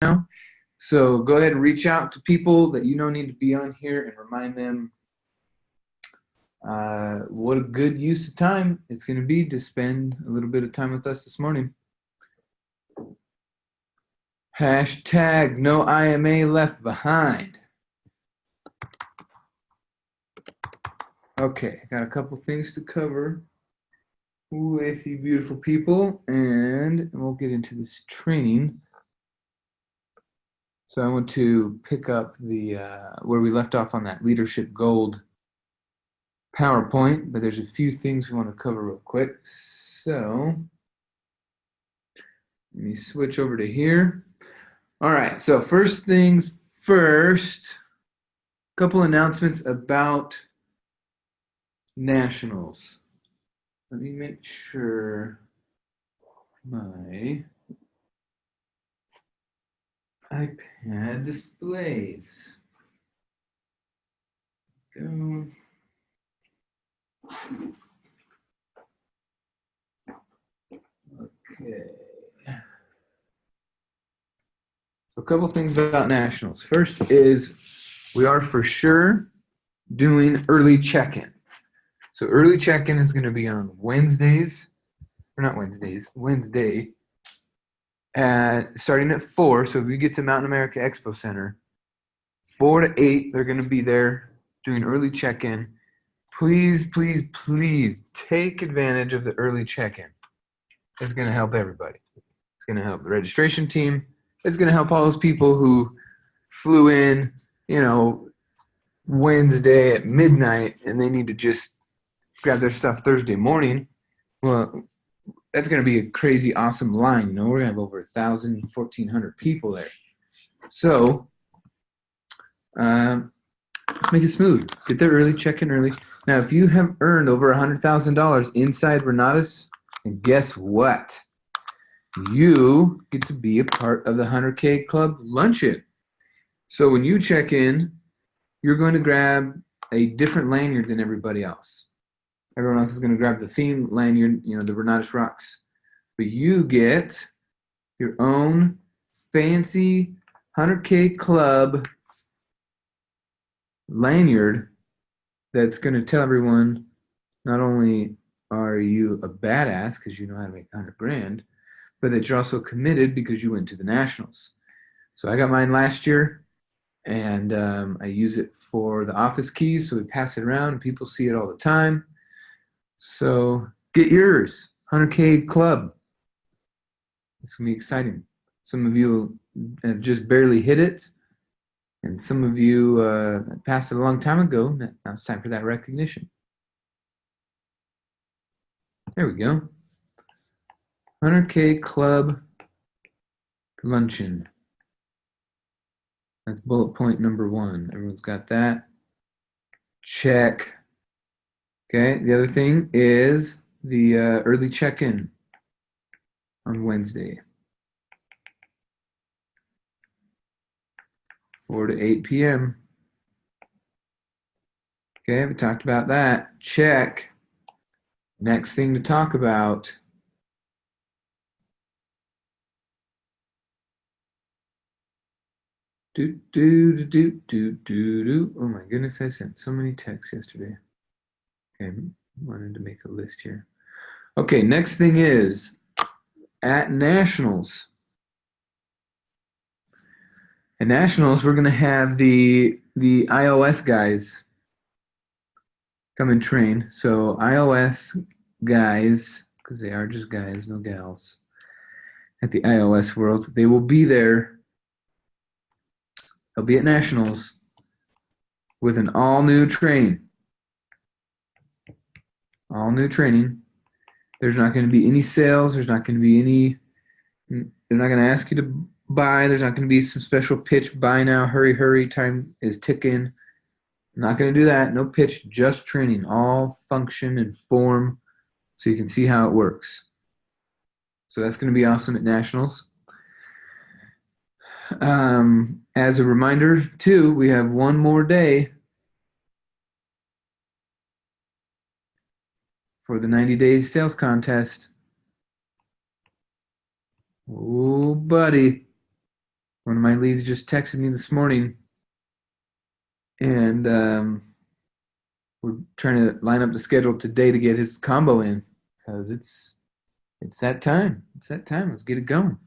now. So go ahead and reach out to people that you know need to be on here and remind them what a good use of time it's going to be to spend a little bit of time with us this morning. Hashtag no IMA left behind. Okay, I got a couple things to cover with you beautiful people, and we'll get into this training. So I want to pick up the where we left off on that leadership gold PowerPoint, but there's a few things we want to cover real quick. So let me switch over to here. All right, so first things first, a couple announcements about nationals. Let me make sure my iPad displays. Go. Okay. So a couple things about nationals. First is we are for sure doing early check-in. So early check-in is going to be on Wednesdays, or not Wednesdays, Wednesday, starting at 4. So if you get to Mountain America Expo Center, 4 to 8, they're going to be there doing early check-in. Please, please, please take advantage of the early check-in. It's going to help everybody. It's going to help the registration team. It's going to help all those people who flew in, Wednesday at midnight and they need to just grab their stuff Thursday morning. Well, that's going to be a crazy, awesome line. We're going to have over 1,000, 1,400 people there. So let's make it smooth. Get there early, check in early. Now, if you have earned over $100,000 inside Renatus, and guess what? You get to be a part of the 100K Club luncheon. So when you check in, you're going to grab a different lanyard than everybody else. Everyone else is going to grab the theme lanyard, the Renatus Rocks. But you get your own fancy 100K Club lanyard that's going to tell everyone not only are you a badass because you know how to make 100 grand, but that you're also committed because you went to the Nationals. So I got mine last year, and I use it for the office keys, so we pass it around, and people see it all the time. So get yours, 100K Club. It's going to be exciting. Some of you have just barely hit it, and some of you passed it a long time ago. Now it's time for that recognition. There we go. 100K Club luncheon. That's bullet point number 1. Everyone's got that. Check. Okay, the other thing is the early check-in on Wednesday. 4 to 8 p.m. Okay, we talked about that. Check. Next thing to talk about. Oh my goodness, I sent so many texts yesterday. Okay, I wanted to make a list here. Okay, next thing is at Nationals. At Nationals, we're going to have the iOS guys come and train. So iOS guys, because they are just guys, no gals, at the iOS world, they will be there. They'll be at Nationals with an all-new training. All new training. There's not going to be any sales. There's not going to be any, they're not going to ask you to buy. There's not going to be some special pitch, buy now, hurry, hurry, time is ticking. Not going to do that. No pitch, just training. All function and form so you can see how it works. So that's going to be awesome at Nationals. As a reminder, too, we have one more day for the 90-day sales contest. Oh, buddy. One of my leads just texted me this morning, and we're trying to line up the schedule today to get his combo in because it's that time. It's that time. Let's get it going.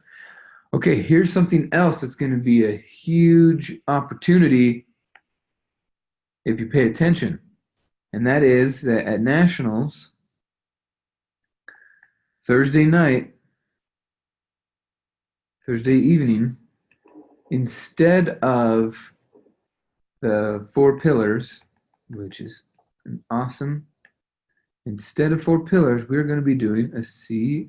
Okay, here's something else that's going to be a huge opportunity if you pay attention, and that is that at Nationals, Thursday evening, instead of the 4 pillars, which is an awesome, instead of 4 pillars, we're going to be doing a CRP,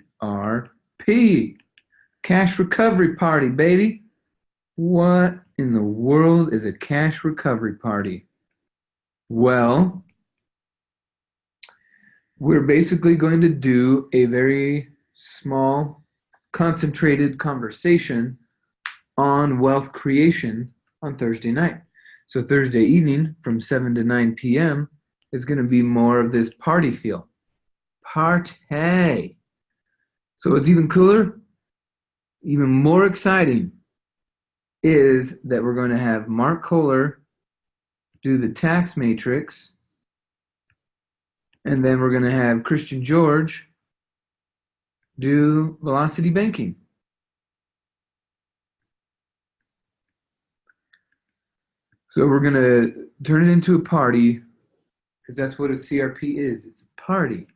cash recovery party, baby. What in the world is a cash recovery party? Well, we're basically going to do a very small, concentrated conversation on wealth creation on Thursday night. So Thursday evening from 7 to 9 p.m. is going to be more of this party feel. Party. So what's even cooler, even more exciting, is that we're going to have Mark Kohler do the tax matrix, and then we're going to have Christian George do velocity banking. So we're going to turn it into a party because that's what a CRP is. It's a party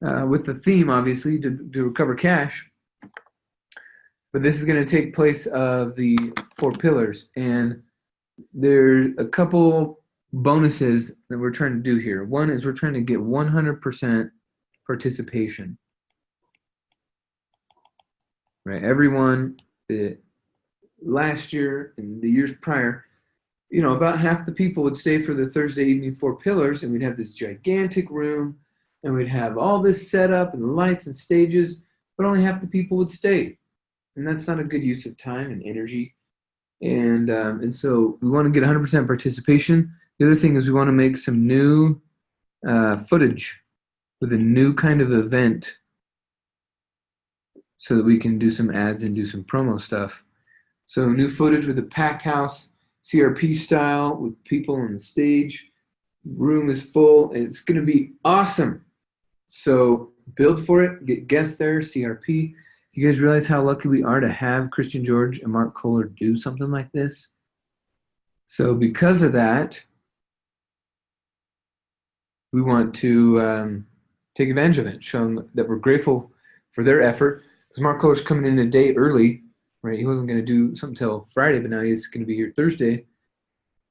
with the theme, obviously, to recover cash. But this is going to take place of the 4 pillars. And there's a couple bonuses that we're trying to do here. One is we're trying to get 100% participation. Right? Everyone, last year and the years prior, about half the people would stay for the Thursday evening 4 pillars, and we'd have this gigantic room, and we'd have all this set up and the lights and stages, but only half the people would stay. And that's not a good use of time and energy. And so we want to get 100% participation. The other thing is we want to make some new footage with a new kind of event so that we can do some ads and do some promo stuff. So new footage with a packed house, CRP style, with people on the stage. Room is full. It's going to be awesome. So build for it. Get guests there, CRP. You guys realize how lucky we are to have Christian George and Mark Kohler do something like this? So because of that, we want to take advantage of it, show them that we're grateful for their effort. Because Mark Kohler's coming in a day early, right? He wasn't going to do something till Friday, but now he's going to be here Thursday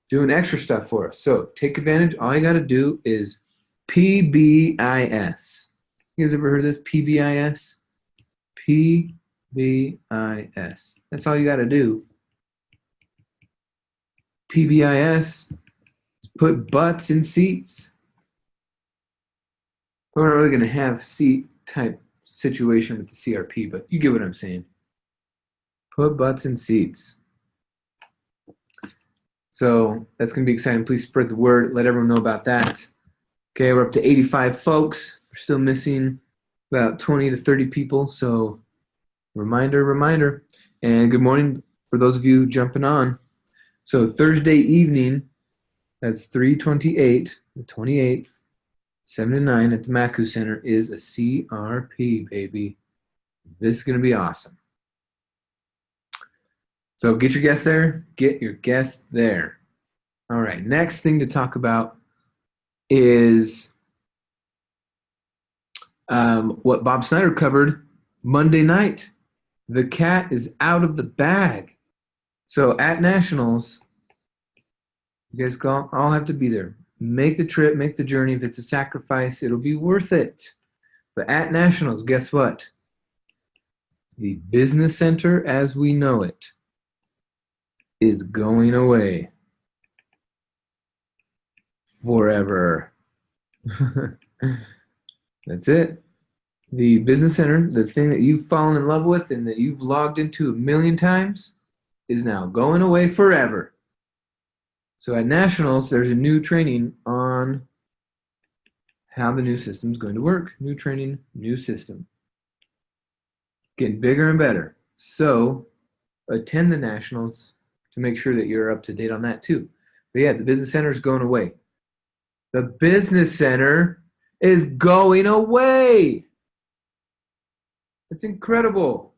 doing extra stuff for us. So take advantage. All you got to do is PBIS. You guys ever heard of this? PBIS? PBIS. That's all you got to do. PBIS. Put butts in seats. We're not really going to have seat type situation with the CRP, but you get what I'm saying. Put butts in seats. So that's going to be exciting. Please spread the word. Let everyone know about that. Okay, we're up to 85 folks. We're still missing about 20 to 30 people. So reminder. And good morning for those of you jumping on. So Thursday evening, that's 3/28, the 28th, 7 to 9 at the Maku Center is a CRP, baby. This is going to be awesome. So get your guests there. Get your guests there. All right, next thing to talk about is what Bob Snyder covered Monday night. The cat is out of the bag. So at Nationals, you guys all have to be there. Make the trip, make the journey. If it's a sacrifice, it'll be worth it. But at Nationals, guess what? The business center as we know it is going away forever. That's it. The business center, the thing that you've fallen in love with and that you've logged into a million times, is now going away forever. So at Nationals, there's a new training on how the new system is going to work. New training, new system. Getting bigger and better. So attend the nationals to make sure that you're up to date on that too. But yeah, the business center is going away. The business center is going away. It's incredible.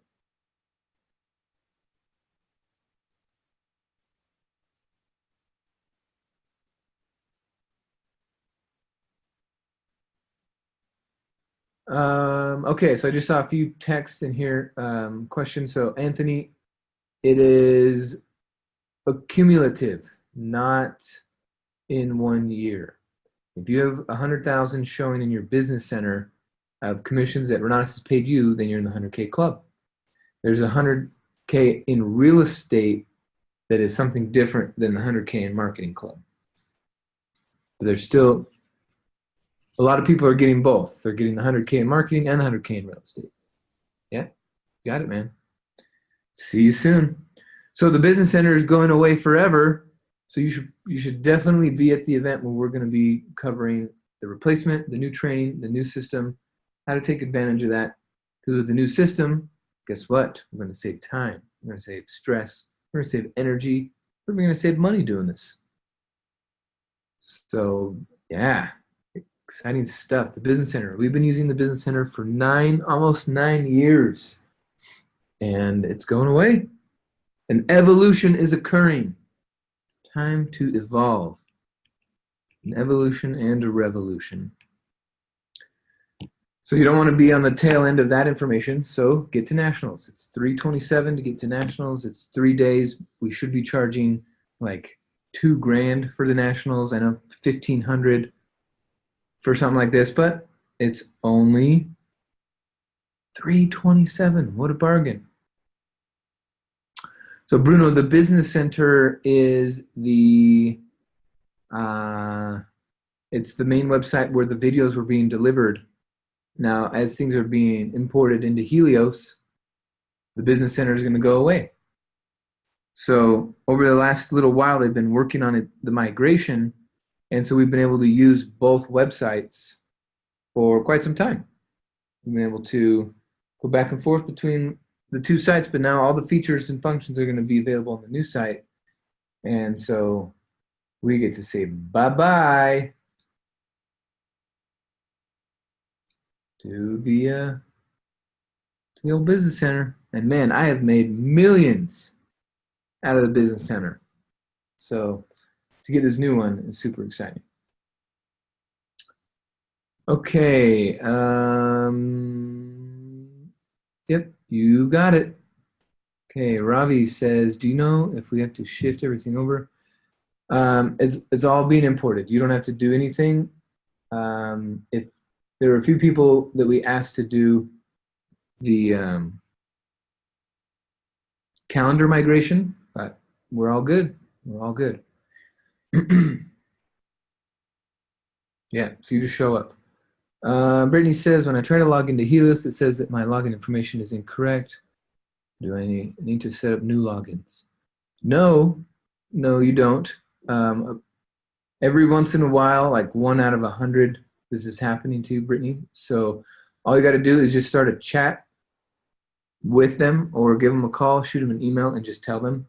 Okay, so I just saw a few texts in here, questions. So Anthony, it is accumulative, not in 1 year. If you have 100,000 showing in your business center of commissions that Renatus has paid you, then you're in the 100K club. There's 100K in real estate that is something different than the 100K in marketing club. But there's still a lot of people are getting both. They're getting the 100K in marketing and the 100K in real estate. Yeah, got it, man. See you soon. So the business center is going away forever. So you should definitely be at the event where we're going to be covering the replacement, the new training, the new system, how to take advantage of that. Because with the new system, guess what? We're going to save time. We're going to save stress. We're going to save energy. We're going to save money doing this. So yeah, exciting stuff. The business center. We've been using the business center for almost 9 years, and it's going away. An evolution is occurring. Time to evolve. An evolution and a revolution. So you don't want to be on the tail end of that information, so get to nationals. It's $327 to get to nationals. It's 3 days. We should be charging like $2,000 for the nationals. I know $1,500 for something like this, but it's only $327. What a bargain. So Bruno, the business center is it's the main website where the videos were being delivered. Now, as things are being imported into Helios, the business center is going to go away. So over the last little while, they've been working on it, the migration, and so we've been able to use both websites for quite some time. We've been able to go back and forth between the two sites, but now all the features and functions are going to be available on the new site. And so we get to say bye-bye to the old business center. And man, I have made millions out of the business center. So to get this new one is super exciting. Okay. Yep, you got it. Okay, Ravi says, do you know if we have to shift everything over? It's all being imported. You don't have to do anything. If there are a few people that we asked to do the calendar migration, but we're all good. We're all good. Yeah, so you just show up. Brittany says, when I try to log into Helios, it says that my login information is incorrect. Do I need to set up new logins? No, you don't. Every once in a while, like 1 out of 100, this is happening to you, Brittany. So all you got to do is just start a chat with them or give them a call, shoot them an email, and just tell them.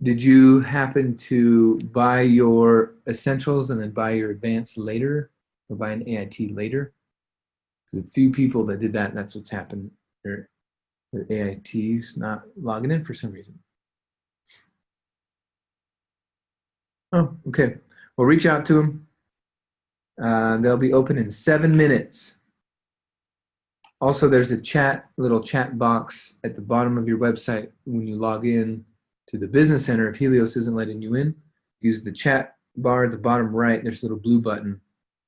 Did you happen to buy your essentials and then buy your advanced later, or buy an AIT later? There's a few people that did that, and that's what's happened. Their AIT's not logging in for some reason. Oh, okay. Well, reach out to them. They'll be open in 7 minutes. Also, there's a little chat box at the bottom of your website when you log in to the business center. If Helios isn't letting you in, use the chat bar at the bottom right. There's a little blue button,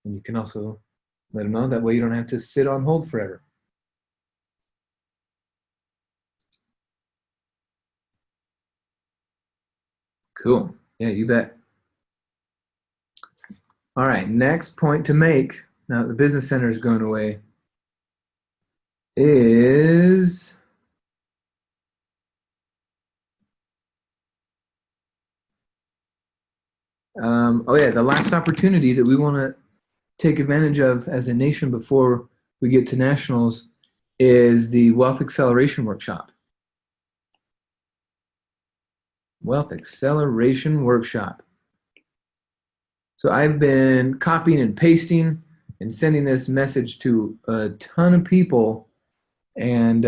and you can also let them know. That way you don't have to sit on hold forever. Cool. Yeah, you bet. All right, next point to make, now that the business center is going away, is the last opportunity that we want to take advantage of as a nation before we get to nationals is the Wealth Acceleration Workshop. Wealth Acceleration Workshop. So I've been copying and pasting and sending this message to a ton of people and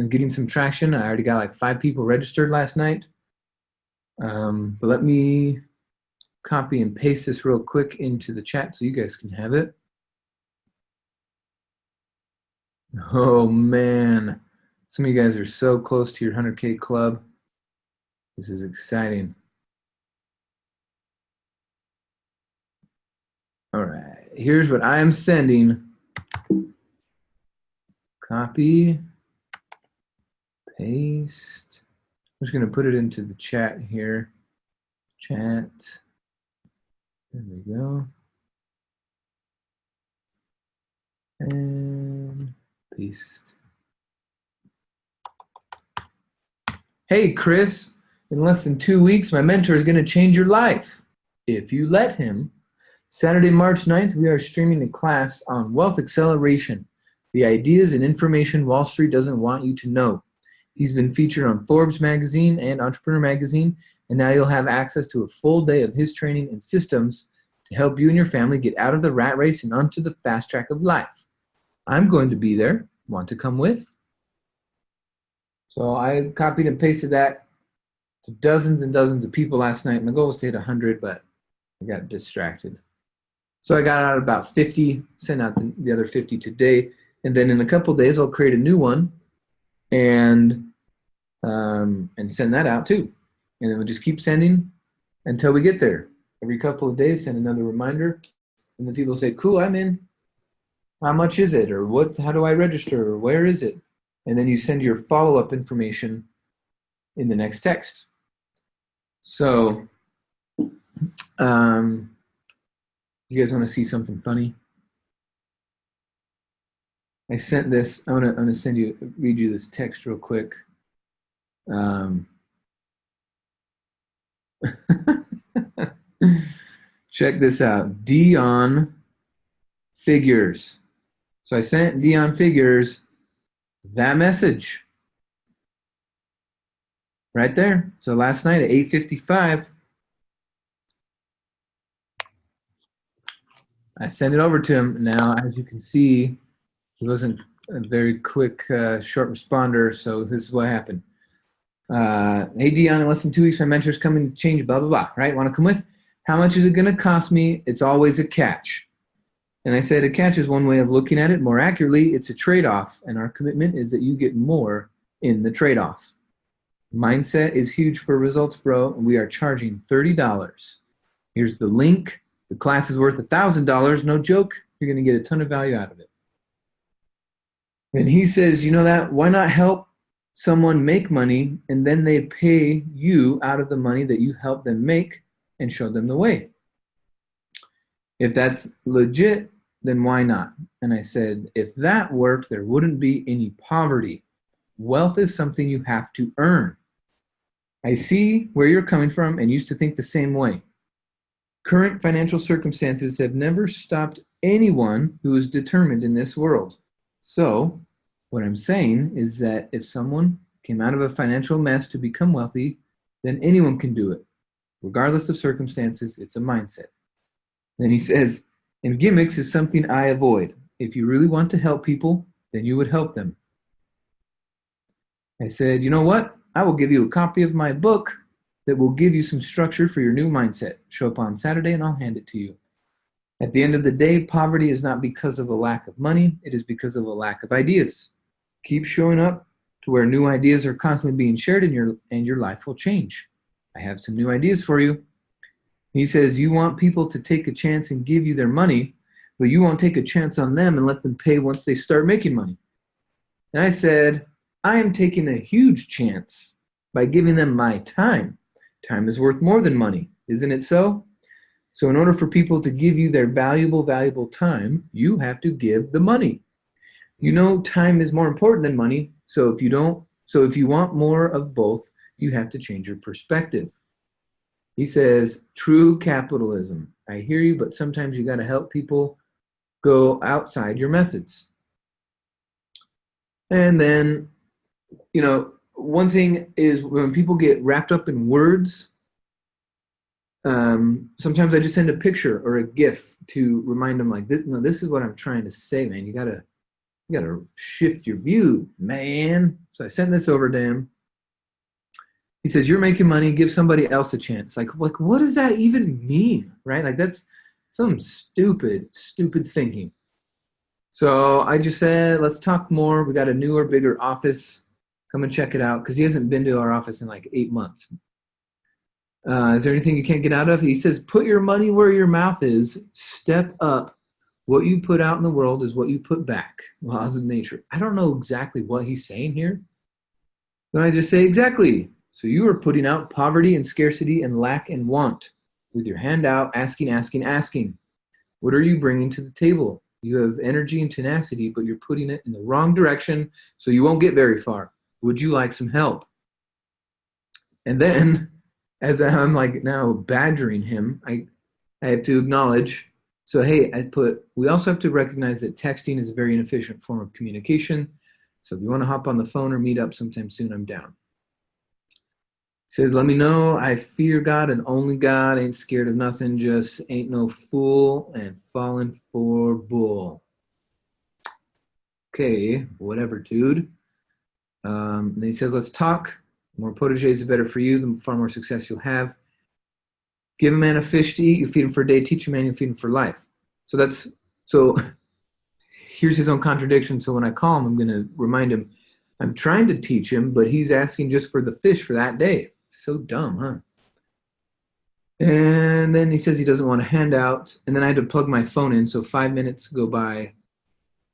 getting some traction. I already got like 5 people registered last night. But let me copy and paste this real quick into the chat so you guys can have it. Oh man, some of you guys are so close to your 100K club. This is exciting. All right, here's what I'm sending. Copy, paste. I'm just gonna put it into the chat here. Chat, there we go. And paste. Hey, Chris, in less than 2 weeks, my mentor is gonna change your life. If you let him. Saturday, March 9th, we are streaming a class on wealth acceleration, the ideas and information Wall Street doesn't want you to know. He's been featured on Forbes magazine and Entrepreneur magazine, and now you'll have access to a full day of his training and systems to help you and your family get out of the rat race and onto the fast track of life. I'm going to be there. Want to come with? So I copied and pasted that to dozens and dozens of people last night. My goal was to hit 100, but I got distracted. So I got out about 50, sent out the other 50 today, and then in a couple of days I'll create a new one and send that out too. And then we'll just keep sending until we get there. Every couple of days, send another reminder, and then people say, "Cool, I'm in. How much is it? Or what? How do I register? Or where is it?" And then you send your follow-up information in the next text. So. You guys want to see something funny? I sent this. I'm gonna read you this text real quick. Check this out. Dion Figures. So I sent Dion Figures that message right there. So last night at 8:55. I sent it over to him. Now, as you can see, he wasn't a very quick, short responder, so this is what happened. Hey, Dion, in less than 2 weeks, my mentor's coming to change, blah, blah, blah, right? Want to come with? How much is it going to cost me? It's always a catch. And I said a catch is one way of looking at it. More accurately, it's a trade-off, and our commitment is that you get more in the trade-off. Mindset is huge for results, bro, and we are charging $30. Here's the link. The class is worth $1,000, no joke. You're going to get a ton of value out of it. And he says, you know that, why not help someone make money and then they pay you out of the money that you help them make and show them the way? If that's legit, then why not? And I said, if that worked, there wouldn't be any poverty. Wealth is something you have to earn. I see where you're coming from and used to think the same way. Current financial circumstances have never stopped anyone who is determined in this world. So, what I'm saying is that if someone came out of a financial mess to become wealthy, then anyone can do it. Regardless of circumstances, it's a mindset. Then he says, and gimmicks is something I avoid. If you really want to help people, then you would help them. I said, you know what? I will give you a copy of my book that will give you some structure for your new mindset. Show up on Saturday and I'll hand it to you. At the end of the day, poverty is not because of a lack of money. It is because of a lack of ideas. Keep showing up to where new ideas are constantly being shared and your life will change. I have some new ideas for you. He says, you want people to take a chance and give you their money, but you won't take a chance on them and let them pay once they start making money. And I said, I am taking a huge chance by giving them my time. Time is worth more than money, isn't it so? So in order for people to give you their valuable time, you have to give the money. You know, time is more important than money. So if you want more of both, you have to change your perspective. He says, true capitalism. I hear you, but sometimes you got to help people go outside your methods. And then, one thing is when people get wrapped up in words, sometimes I just send a picture or a GIF to remind them, like, this is what I'm trying to say, man. You gotta shift your view, man. So I sent this over to him. He says, "You're making money. Give somebody else a chance." Like, what does that even mean, right? Like, that's some stupid thinking. So I just said, let's talk more. We got a newer, bigger office. Come and check it out, because he hasn't been to our office in like 8 months. Is there anything you can't get out of? He says, put your money where your mouth is. Step up. What you put out in the world is what you put back. Laws of nature. I don't know exactly what he's saying here. Then I just say, exactly. So you are putting out poverty and scarcity and lack and want with your hand out, asking. What are you bringing to the table? You have energy and tenacity, but you're putting it in the wrong direction, so you won't get very far. Would you like some help? And then, as I'm like now badgering him, I have to acknowledge. So, hey, we also have to recognize that texting is a very inefficient form of communication. So if you want to hop on the phone or meet up sometime soon, I'm down. Says, let me know. I fear God and only God. Ain't scared of nothing. Just ain't no fool and falling for bull. Okay, whatever, dude. And he says, let's talk. The more proteges, the better for you. The far more success you'll have. Give a man a fish to eat. You feed him for a day. Teach a man, you feed him for life. So here's his own contradiction. So when I call him, I'm going to remind him, I'm trying to teach him, but he's asking just for the fish for that day. So dumb, huh? And then he says he doesn't want a handout. And then I had to plug my phone in. So 5 minutes go by. He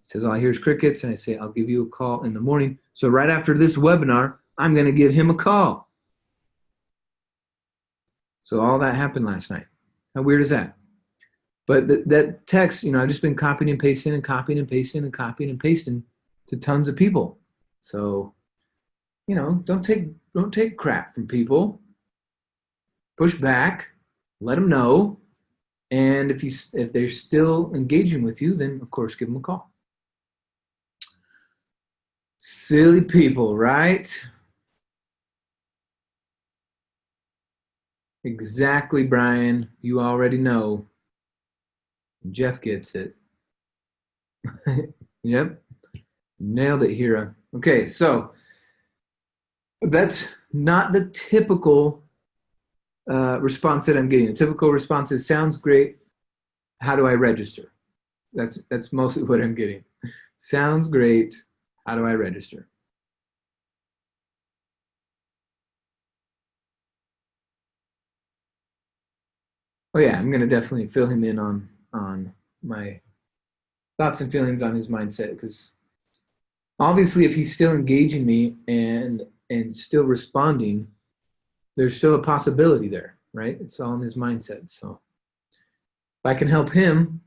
says, all I hear is crickets. And I say, I'll give you a call in the morning. So right after this webinar, I'm going to give him a call. So all that happened last night. How weird is that? But that text, I've just been copying and pasting and copying and pasting and copying and pasting to tons of people. So, don't take crap from people. Push back, let them know, and if they're still engaging with you, then of course give them a call. Silly people, right? Exactly, Brian. You already know. Jeff gets it. Yep. Nailed it, Hira. Okay, so that's not the typical response that I'm getting. The typical response is, sounds great. How do I register? That's mostly what I'm getting. Sounds great. How do I register? Oh yeah, I'm gonna definitely fill him in on my thoughts and feelings on his mindset, because obviously if he's still engaging me and still responding, there's still a possibility there, right? It's all in his mindset. So if I can help him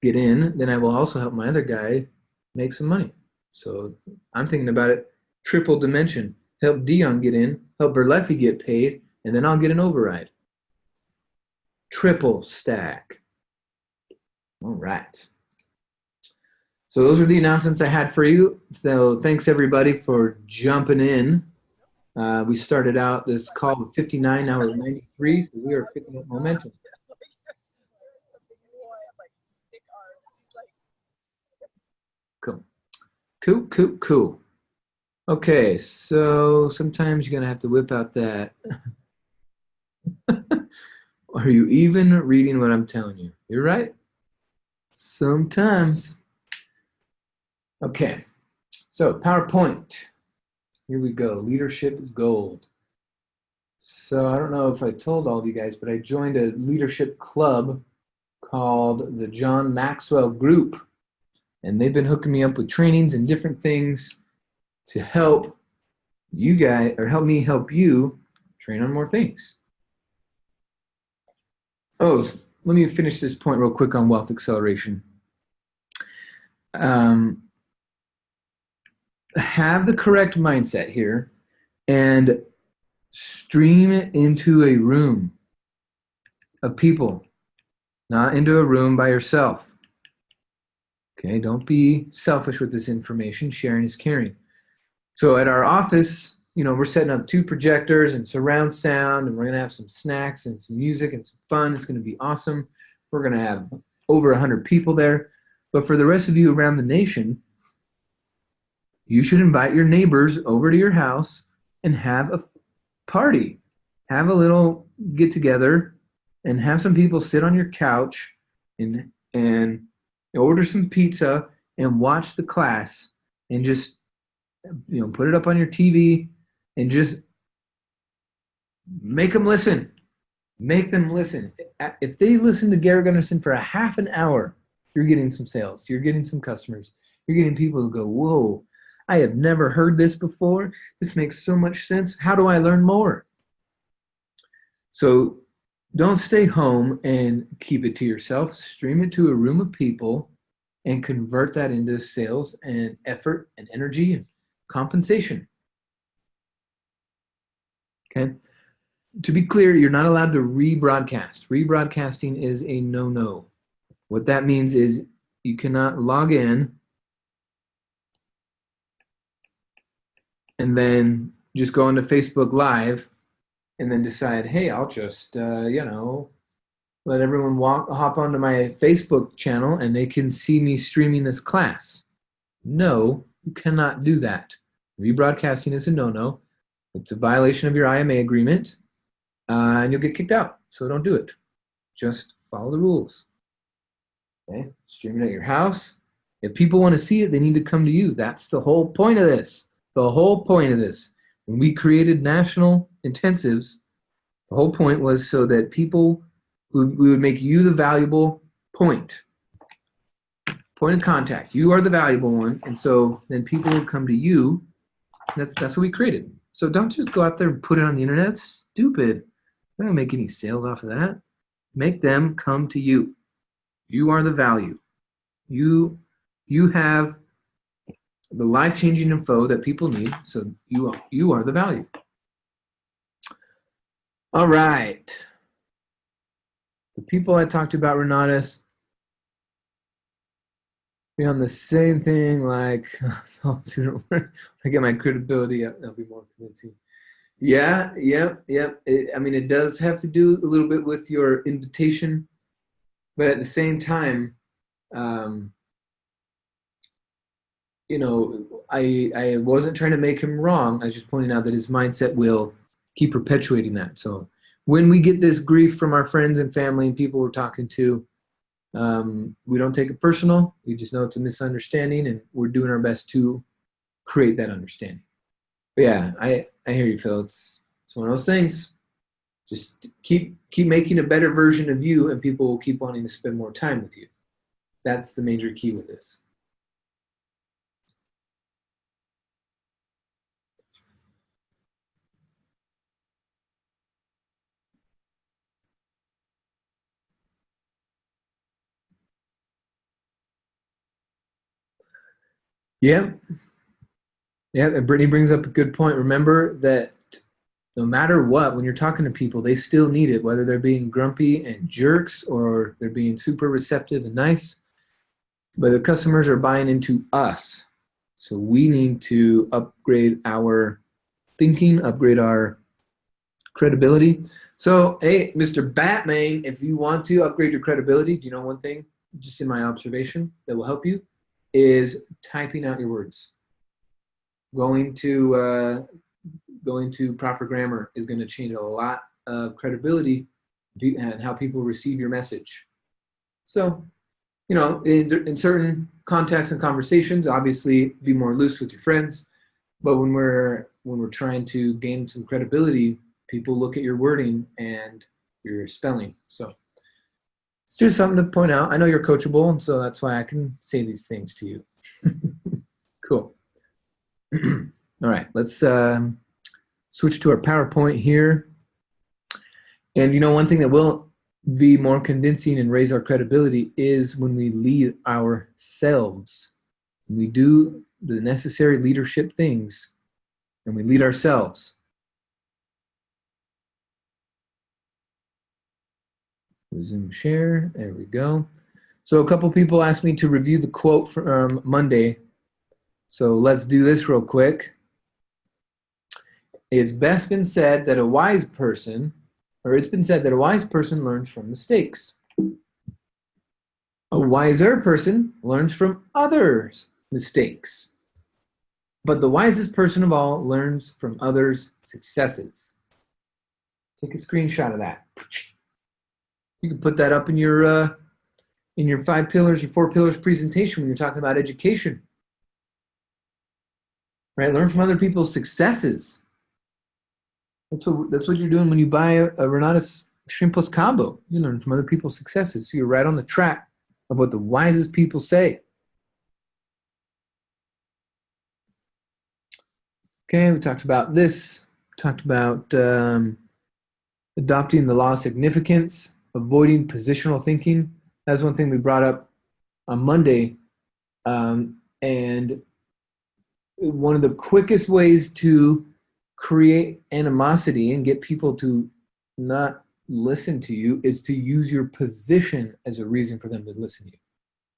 get in, then I will also help my other guy make some money. So I'm thinking about it triple dimension. Help Dion get in, help Berleffi get paid, and then I'll get an override. Triple stack. All right. So those are the announcements I had for you. So thanks everybody for jumping in. We started out this call with 59, now we're at 93, so we are picking up momentum. Cool. Okay, so sometimes you're gonna have to whip out that. Are you even reading what I'm telling you? You're right. Sometimes. Okay, so PowerPoint. Here we go, leadership gold. So I don't know if I told all of you guys, but I joined a leadership club called the John Maxwell Group. And they've been hooking me up with trainings and different things to help you guys, or help me help you train on more things. Oh, let me finish this point real quick on wealth acceleration. Have the correct mindset here and stream it into a room of people, not into a room by yourself. Okay, don't be selfish with this information. Sharing is caring. So at our office, we're setting up 2 projectors and surround sound, and we're going to have some snacks and some music and some fun. It's going to be awesome. We're going to have over 100 people there. But for the rest of you around the nation, you should invite your neighbors over to your house and have a party. Have a little get together and have some people sit on your couch and order some pizza and watch the class and just put it up on your TV and just make them listen. Make them listen. If they listen to Gary Gunderson for a half an hour, you're getting some sales. You're getting some customers. You're getting people who go, whoa, I have never heard this before. This makes so much sense. How do I learn more? So don't stay home and keep it to yourself. Stream it to a room of people and convert that into sales and effort and energy and compensation. Okay. To be clear, you're not allowed to rebroadcast. Rebroadcasting is a no-no. What that means is you cannot log in and then just go into Facebook Live and then decide, hey, I'll just, let everyone hop onto my Facebook channel and they can see me streaming this class. No, you cannot do that. Rebroadcasting is a no-no. It's a violation of your IMA agreement, and you'll get kicked out. So don't do it. Just follow the rules. Okay? Stream it at your house. If people want to see it, they need to come to you. That's the whole point of this. The whole point of this. When we created national intensives, the whole point was so that we would make you the valuable point of contact. You are the valuable one, and so then people will come to you. That's what we created. So don't just go out there and put it on the internet. That's stupid. You're not gonna make any sales off of that. Make them come to you. You are the value. You have the life-changing info that people need, so you are the value. All right. The people I talked about, Renatus, be on the same thing, like, I get my credibility up, that'll be more convincing. Yeah. It does have to do a little bit with your invitation, but at the same time, I wasn't trying to make him wrong. I was just pointing out that his mindset will keep perpetuating that. So when we get this grief from our friends and family and people we're talking to, we don't take it personal. We just know it's a misunderstanding, and we're doing our best to create that understanding. But yeah, I hear you, Phil. It's one of those things. Just keep making a better version of you, and people will keep wanting to spend more time with you. That's the major key with this. Yeah. Yeah, and Brittany brings up a good point. Remember that no matter what, when you're talking to people, they still need it, whether they're being grumpy and jerks or they're being super receptive and nice. But the customers are buying into us. So we need to upgrade our thinking, upgrade our credibility. So, hey, Mr. Batman, if you want to upgrade your credibility, do you know one thing, just in my observation, that will help you, is typing out your words. Going to proper grammar is going to change a lot of credibility and how people receive your message. So, in certain contexts and conversations, obviously be more loose with your friends. But when we're trying to gain some credibility, people look at your wording and your spelling. So it's just something to point out. I know you're coachable, and so that's why I can say these things to you. Cool. All right, let's switch to our PowerPoint here. And one thing that will be more convincing and raise our credibility is when we lead ourselves. We do the necessary leadership things, and we lead ourselves. Resume share. There we go. So a couple people asked me to review the quote from Monday. So let's do this real quick. It's been said that a wise person learns from mistakes. A wiser person learns from others' mistakes. But the wisest person of all learns from others' successes. Take a screenshot of that. You can put that up in your 5 pillars or 4 pillars presentation when you're talking about education. Right? Learn from other people's successes. That's what you're doing when you buy a Renatus Shrimp Plus combo. You learn from other people's successes. So you're right on the track of what the wisest people say. Okay, we talked about this. We talked about adopting the law of significance, avoiding positional thinking. That's one thing we brought up on Monday. And one of the quickest ways to create animosity and get people to not listen to you is to use your position as a reason for them to listen to you.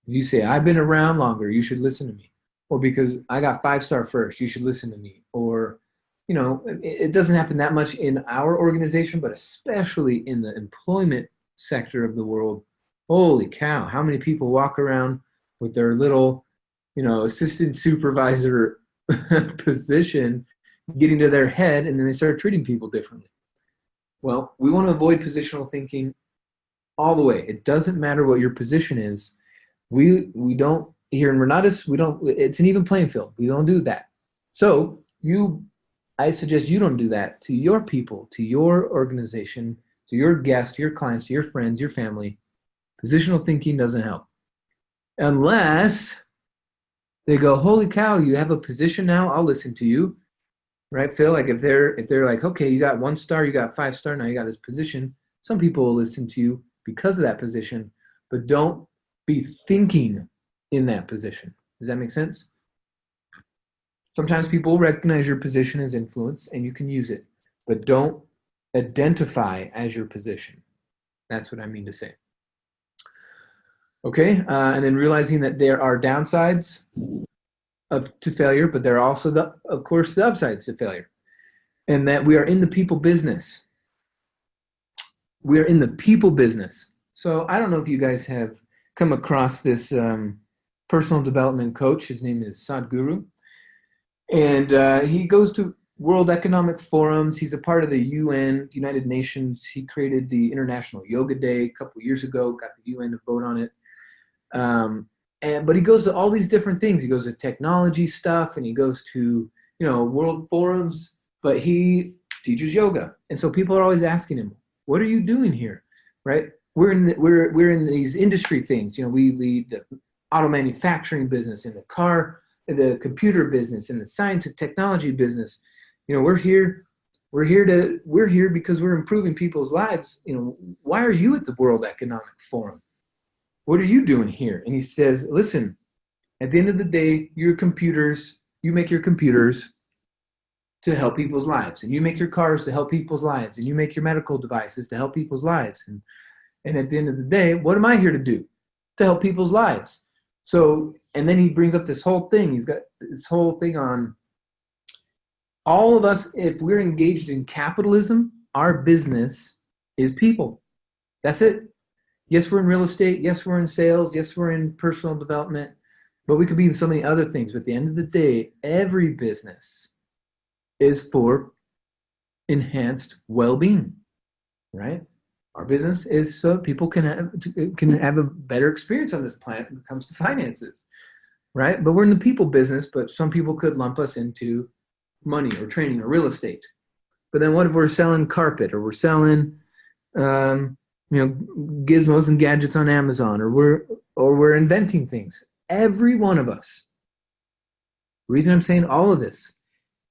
If you say, I've been around longer, you should listen to me. Or because I got 5-star first, you should listen to me. Or, it doesn't happen that much in our organization, but especially in the employment sector of the world. Holy cow, how many people walk around with their little, assistant supervisor position getting to their head, and then they start treating people differently. Well, we want to avoid positional thinking all the way. It doesn't matter what your position is. We don't, here in Renatus, it's an even playing field. We don't do that. So I suggest you don't do that to your people, to your organization, to your guests, to your clients, to your friends, your family. Positional thinking doesn't help. Unless they go, holy cow, you have a position now, I'll listen to you. Right, Phil? Like if they're like, okay, you got 1 star, you got 5-star, now you got this position. Some people will listen to you because of that position, but don't be thinking in that position. Does that make sense? Sometimes people recognize your position as influence and you can use it, but don't identify as your position. That's what I mean to say. Okay, and then realizing that there are downsides to failure, but there are also, of course, the upsides to failure. And that we are in the people business. We are in the people business. So I don't know if you guys have come across this personal development coach. His name is Sadhguru. And he goes to World Economic Forums. He's a part of the UN, United Nations. He created the International Yoga Day a couple years ago, got the UN to vote on it. But he goes to all these different things. He goes to technology stuff, and he goes to, world forums, but he teaches yoga. And so people are always asking him, what are you doing here? Right? We're in these industry things. We lead the auto manufacturing business, in the computer business, in the science and technology business. We're here because we're improving people's lives. Why are you at the World Economic Forum? What are you doing here? And he says, listen, at the end of the day, you make your computers to help people's lives, and you make your cars to help people's lives, and you make your medical devices to help people's lives. And at the end of the day, what am I here to do? To help people's lives. So, and then he brings up this whole thing. He's got this whole thing on all of us. If we're engaged in capitalism, our business is people. That's it. Yes, we're in real estate. Yes, we're in sales. Yes, we're in personal development. But we could be in so many other things. But at the end of the day, every business is for enhanced well-being, right? Our business is so people can have a better experience on this planet when it comes to finances, right? But we're in the people business, but some people could lump us into money or training or real estate. But then what if we're selling carpet, or we're selling gizmos and gadgets on Amazon, or we're inventing things? Every one of us. The reason I'm saying all of this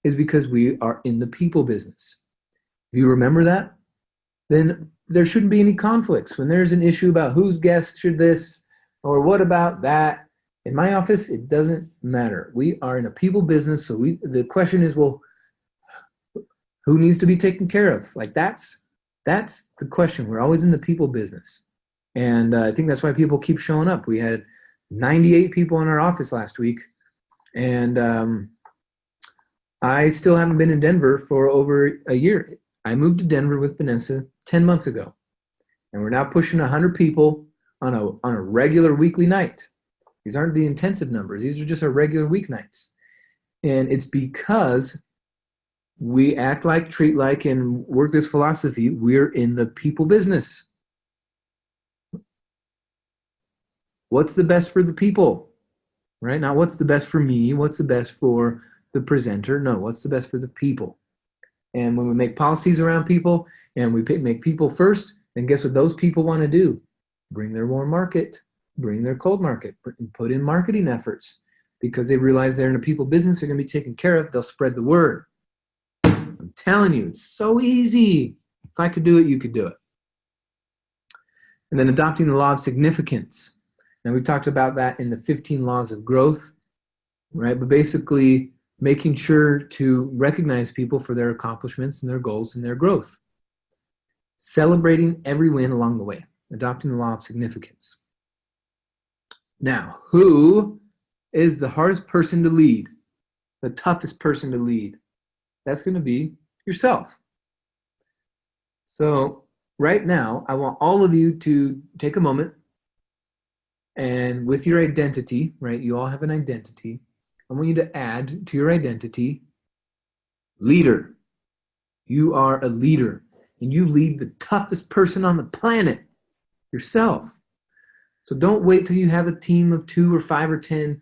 is because we are in the people business. If you remember that, then there shouldn't be any conflicts. When there's an issue about whose guest should this, or what about that, in my office, it doesn't matter. We are in a people business, so the question is, well, who needs to be taken care of? Like that's the question. We're always in the people business. And I think that's why people keep showing up. We had 98 people in our office last week, and I still haven't been in Denver for over a year. I moved to Denver with Vanessa 10 months ago, and we're now pushing 100 people on a regular weekly night. These aren't the intensive numbers. These are just our regular weeknights. And it's because we act like, treat like, and work this philosophy. We're in the people business. What's the best for the people, right? Not what's the best for me, what's the best for the presenter. No, what's the best for the people? And when we make policies around people and we make people first, then guess what those people want to do? Bring their warm market, bring their cold market, put in marketing efforts, because they realize they're in a people business, they're going to be taken care of, they'll spread the word. I'm telling you, it's so easy. If I could do it, you could do it. And then adopting the law of significance. Now, we talked about that in the 15 laws of growth, right? But basically, making sure to recognize people for their accomplishments and their goals and their growth. Celebrating every win along the way. Adopting the law of significance. Now, who is the hardest person to lead? The toughest person to lead? That's going to be yourself. So right now, I want all of you to take a moment, and with your identity, right, you all have an identity. I want you to add to your identity, leader. You are a leader, and you lead the toughest person on the planet, yourself. So don't wait till you have a team of 2 or 5 or 10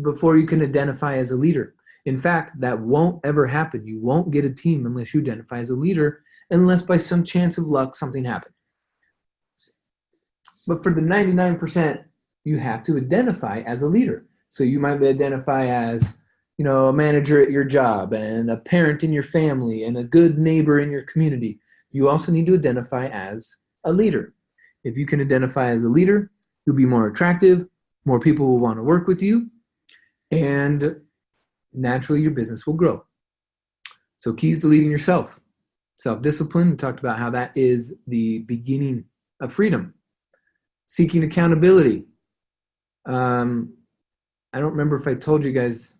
before you can identify as a leader. In fact, that won't ever happen. You won't get a team unless you identify as a leader, unless by some chance of luck something happened. But for the 99%, you have to identify as a leader. So you might identify as, a manager at your job and a parent in your family and a good neighbor in your community. You also need to identify as a leader. If you can identify as a leader, you'll be more attractive, more people will want to work with you, and naturally your business will grow. So keys to leading yourself. Self-discipline, we talked about how that is the beginning of freedom. Seeking accountability. I don't remember if I told you guys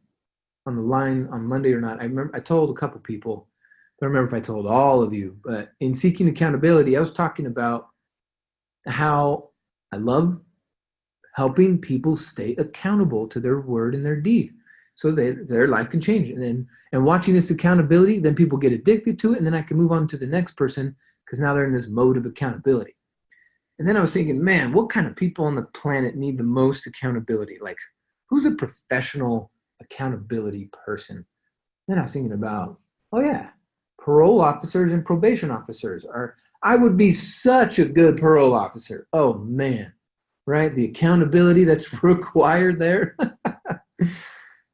on the line on Monday or not. I told a couple people. I don't remember if I told all of you. But in seeking accountability, I was talking about how I love helping people stay accountable to their word and their deed, so that their life can change. And watching this accountability, then people get addicted to it, and then I can move on to the next person because now they're in this mode of accountability. And then I was thinking, man, what kind of people on the planet need the most accountability? Like, who's a professional accountability person? Then I was thinking about, parole officers and probation officers. I would be such a good parole officer. Oh, man, right? The accountability that's required there.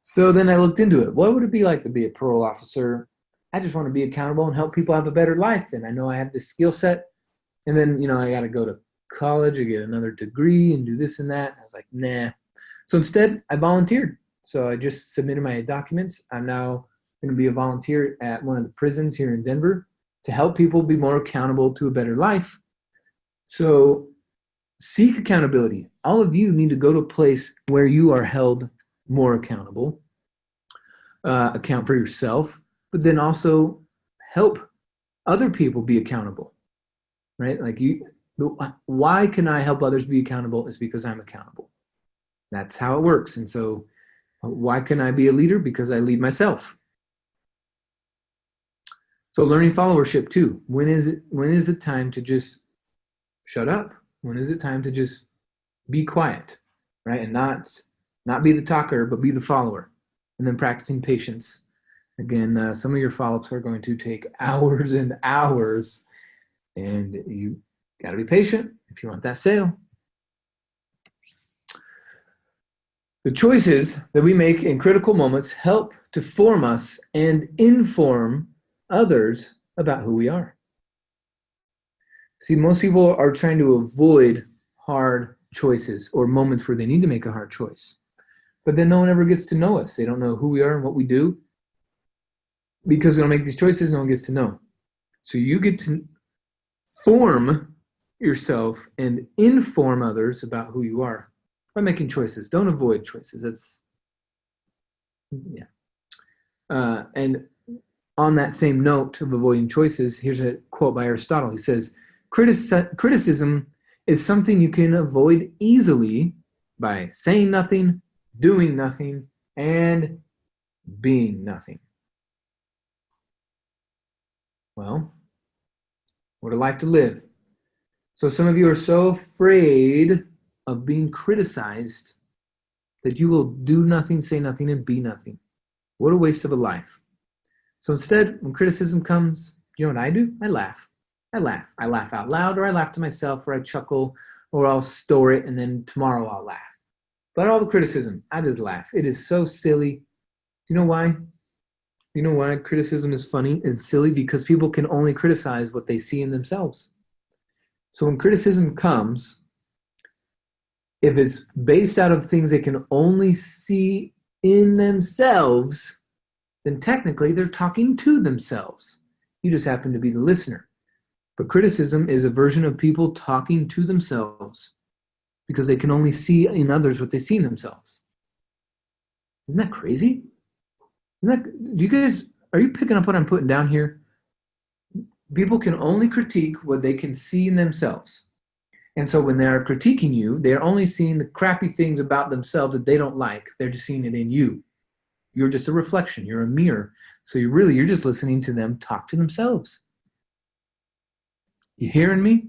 So then I looked into it. What would it be like to be a parole officer? I just want to be accountable and help people have a better life. And I know I have this skill set. And then, I got to go to college and get another degree and do this and that. I was like, nah. So instead, I volunteered. So I just submitted my documents. I'm now going to be a volunteer at one of the prisons here in Denver to help people be more accountable to a better life. So seek accountability. All of you need to go to a place where you are held more accountable, account for yourself, but then also help other people be accountable, right? Like why can I help others be accountable? Is because I'm accountable. That's how it works. And so why can I be a leader? Because I lead myself. So learning followership too. When is it time to just shut up? When is it time to just be quiet, right? And not be the talker, but be the follower. And then practicing patience. Again, some of your follow-ups are going to take hours and hours, and you got to be patient if you want that sale. The choices that we make in critical moments help to form us and inform others about who we are. See, most people are trying to avoid hard choices or moments where they need to make a hard choice. But then no one ever gets to know us. They don't know who we are and what we do. Because we don't make these choices, no one gets to know. So you get to form yourself and inform others about who you are by making choices. Don't avoid choices. That's, yeah. And on that same note of avoiding choices, here's a quote by Aristotle. He says, criticism is something you can avoid easily by saying nothing, doing nothing, and being nothing. Well, what a life to live. So some of you are so afraid of being criticized that you will do nothing, say nothing, and be nothing. What a waste of a life. So instead, when criticism comes, you know what I do? I laugh. I laugh out loud, or I laugh to myself, or I chuckle, or I'll store it, and then tomorrow I'll laugh. But all the criticism, I just laugh. It is so silly. You know why? You know why criticism is funny and silly? Because people can only criticize what they see in themselves. So when criticism comes, if it's based out of things they can only see in themselves, then technically they're talking to themselves. You just happen to be the listener. But criticism is a version of people talking to themselves because they can only see in others what they see in themselves. Isn't that crazy? Are you picking up what I'm putting down here? People can only critique what they can see in themselves. And so when they're critiquing you, they're only seeing the crappy things about themselves that they don't like. They're just seeing it in you. You're just a reflection. You're a mirror. So you're just listening to them talk to themselves. You hearing me?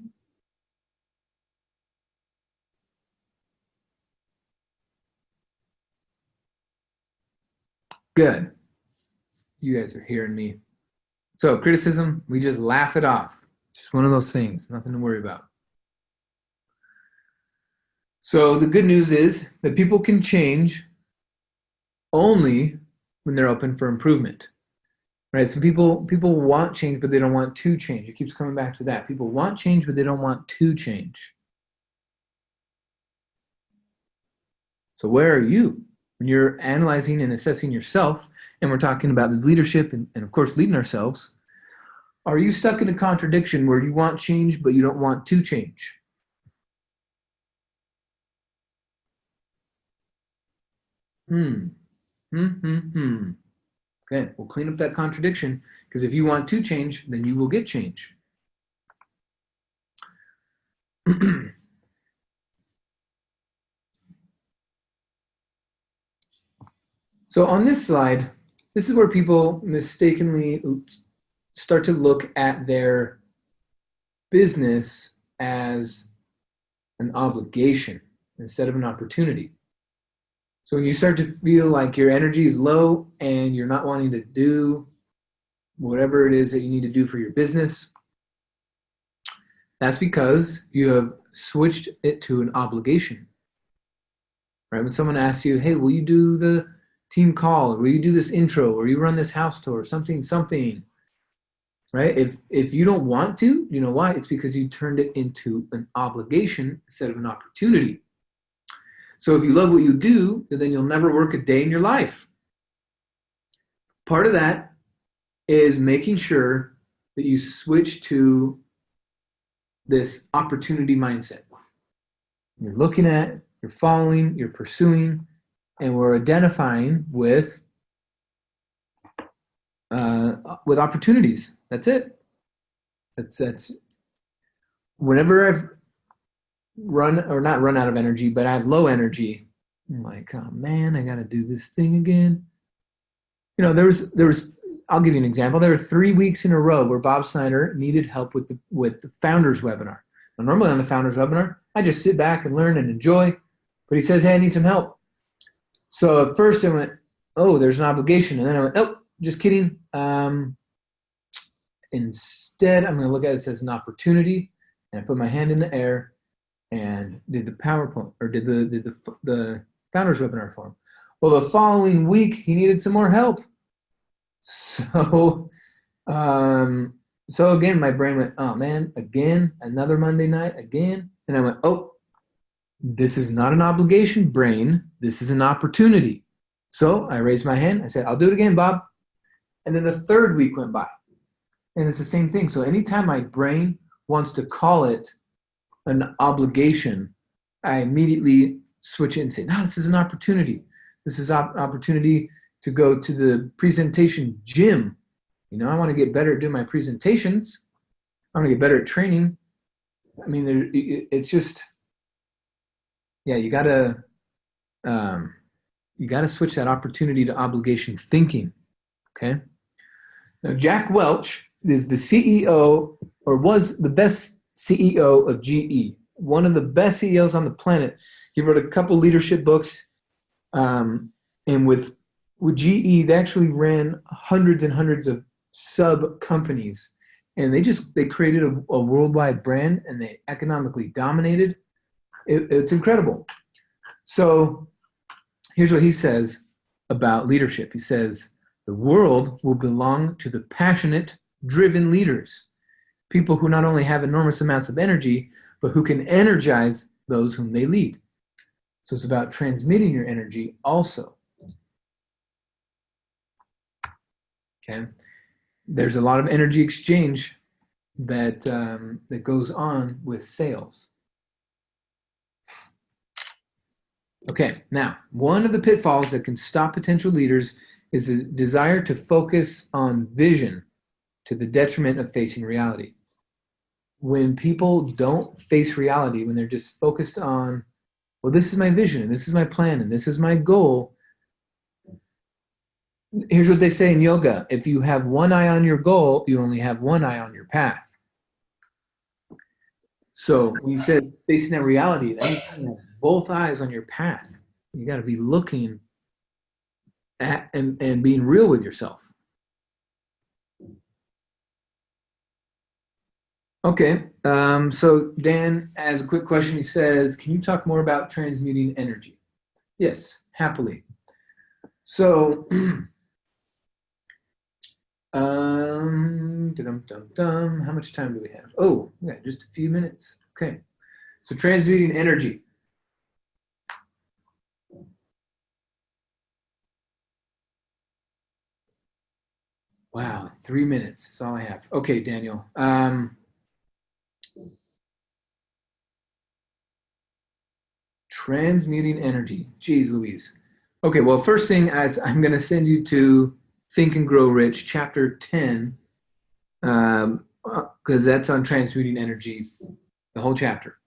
Good. You guys are hearing me. So criticism, we just laugh it off. Just one of those things, nothing to worry about. So the good news is that people can change only when they're open for improvement. Right? So people want change, but they don't want to change. It keeps coming back to that. People want change, but they don't want to change. So where are you? When you're analyzing and assessing yourself, and we're talking about this leadership and of course leading ourselves, are you stuck in a contradiction where you want change but you don't want to change? Okay, we'll clean up that contradiction, because if you want to change, then you will get change. So on this slide, this is where people mistakenly start to look at their business as an obligation instead of an opportunity. So when you start to feel like your energy is low and you're not wanting to do whatever it is that you need to do for your business, that's because you have switched it to an obligation. Right? When someone asks you, hey, will you do the team call, or will you do this intro, or you run this house tour, something, right? If you don't want to, you know why? It's because you turned it into an obligation instead of an opportunity. So if you love what you do, then you'll never work a day in your life. Part of that is making sure that you switch to this opportunity mindset. You're looking at, you're following, you're pursuing, and we're identifying with opportunities. That's it. That's whenever I've not run out of energy, but I have low energy, I'm like, oh man, I got to do this thing again. You know, there was. I'll give you an example. There were 3 weeks in a row where Bob Snyder needed help with the founders webinar. Now, normally on the founders webinar, I just sit back and learn and enjoy. But he says, hey, I need some help. So at first I went, oh, there's an obligation. And then I went, oh, just kidding. Instead, I'm going to look at it as an opportunity. And I put my hand in the air and did the PowerPoint, or did the founders webinar for him. Well, the following week, he needed some more help. So again, my brain went, oh man, again, another Monday night, again. And I went, oh, this is not an obligation, brain. This is an opportunity. So I raised my hand. I said, I'll do it again, Bob. And then the third week went by. And it's the same thing. So anytime my brain wants to call it an obligation, I immediately switch it and say, no, this is an opportunity. This is an opportunity to go to the presentation gym. You know, I want to get better at doing my presentations. I want to get better at training. I mean, it's just, yeah, you gotta switch that opportunity to obligation thinking. Okay. Now, Jack Welch is the CEO, or was the best CEO of GE, one of the best CEOs on the planet. He wrote a couple leadership books, and with GE, they actually ran hundreds and hundreds of sub companies, and they created a worldwide brand, and they economically dominated. It's incredible. So here's what he says about leadership. He says, the world will belong to the passionate, driven leaders, people who not only have enormous amounts of energy, but who can energize those whom they lead. So it's about transmitting your energy also. Okay. There's a lot of energy exchange that goes on with sales. Okay, now, one of the pitfalls that can stop potential leaders is the desire to focus on vision to the detriment of facing reality. When people don't face reality, when they're just focused on, well, this is my vision, and this is my plan, and this is my goal. Here's what they say in yoga. If you have one eye on your goal, you only have one eye on your path. So when you said facing that reality, that means you have both eyes on your path. You got to be looking at and being real with yourself. Okay, so Dan has a quick question. He says, can you talk more about transmuting energy? Yes, happily. So, how much time do we have? Oh, yeah, just a few minutes. Okay, so transmuting energy. Wow, 3 minutes. That's all I have. Okay, Daniel. Transmuting energy. Jeez Louise. Okay, well, first thing, as I'm going to send you to Think and Grow Rich, chapter 10, because that's on transmuting energy, the whole chapter.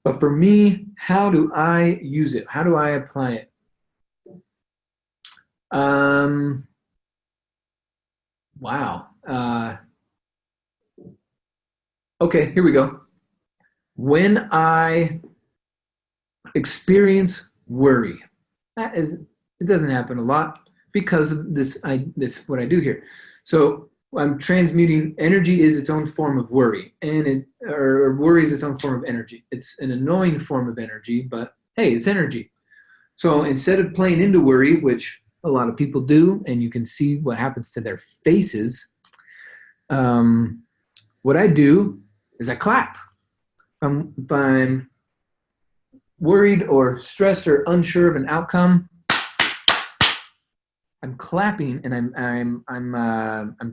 But for me, how do I use it? How do I apply it? Wow. Okay, here we go. When I experience worry, it doesn't happen a lot because of this what I do here. So I'm transmuting. Energy is its own form of worry, and worry is its own form of energy. It's an annoying form of energy, but hey, it's energy. So instead of playing into worry, which a lot of people do, and you can see what happens to their faces, what I do is I clap. If I'm worried or stressed or unsure of an outcome, I'm clapping, and I'm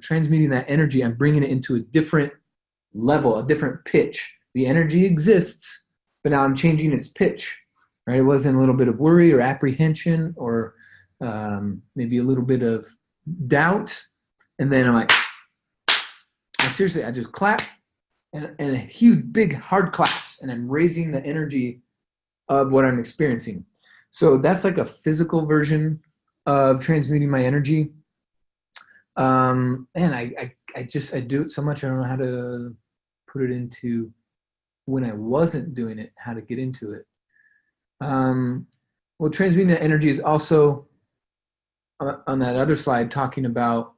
transmuting that energy. I'm bringing it into a different level, a different pitch. The energy exists, but now I'm changing its pitch. Right? It wasn't a little bit of worry or apprehension or maybe a little bit of doubt, and then I'm like, seriously, I just clap, and a huge, big, hard claps, and I'm raising the energy of what I'm experiencing. So that's like a physical version of transmuting my energy. And I do it so much, I don't know how to put it into when I wasn't doing it, how to get into it. Well, transmuting energy is also on that other slide talking about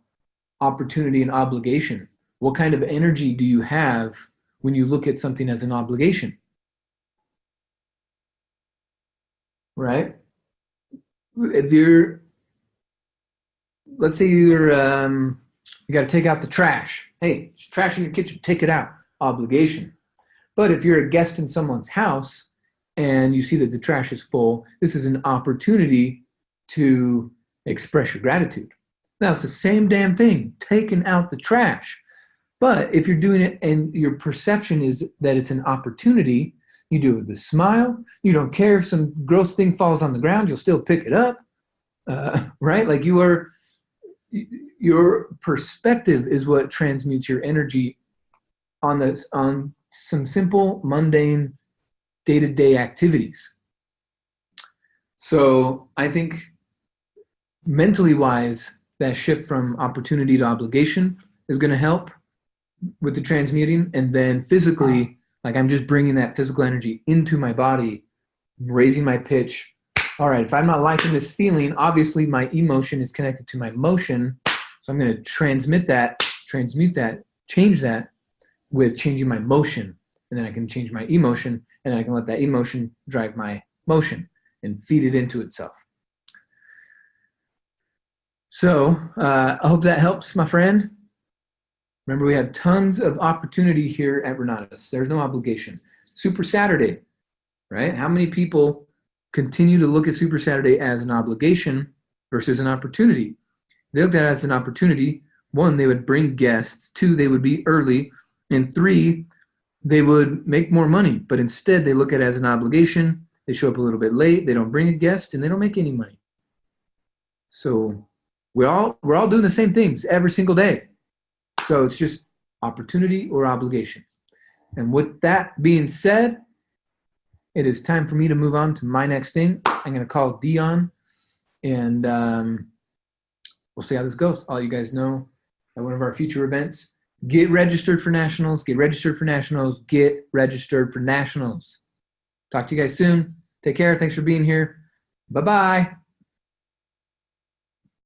opportunity and obligation. What kind of energy do you have when you look at something as an obligation? Right? If let's say you got to take out the trash. Hey, there's trash in your kitchen, take it out. Obligation. But if you're a guest in someone's house and you see that the trash is full, this is an opportunity to express your gratitude. Now, it's the same damn thing, taking out the trash. But if you're doing it and your perception is that it's an opportunity, You do it with a smile. You don't care if some gross thing falls on the ground, you'll still pick it up, right? Like your perspective is what transmutes your energy on some simple, mundane, day-to-day activities. So I think mentally wise, that shift from opportunity to obligation is going to help with the transmuting. And then physically, like I'm just bringing that physical energy into my body, raising my pitch. All right, if I'm not liking this feeling, obviously my emotion is connected to my motion. So I'm going to transmute that, change that with changing my motion. And then I can change my emotion, and then I can let that emotion drive my motion and feed it into itself. So I hope that helps, my friend. Remember, we have tons of opportunity here at Renatus. There's no obligation. Super Saturday, right? How many people continue to look at Super Saturday as an obligation versus an opportunity? They looked at it as an opportunity. 1, they would bring guests. 2, they would be early. And 3, they would make more money. But instead, they look at it as an obligation. They show up a little bit late. They don't bring a guest, and they don't make any money. So we're all doing the same things every single day. So it's just opportunity or obligation. And with that being said, it is time for me to move on to my next thing. I'm going to call Dion, and we'll see how this goes. I'll let you guys know at one of our future events. Get registered for nationals. Get registered for nationals. Get registered for nationals. Talk to you guys soon. Take care. Thanks for being here. Bye-bye.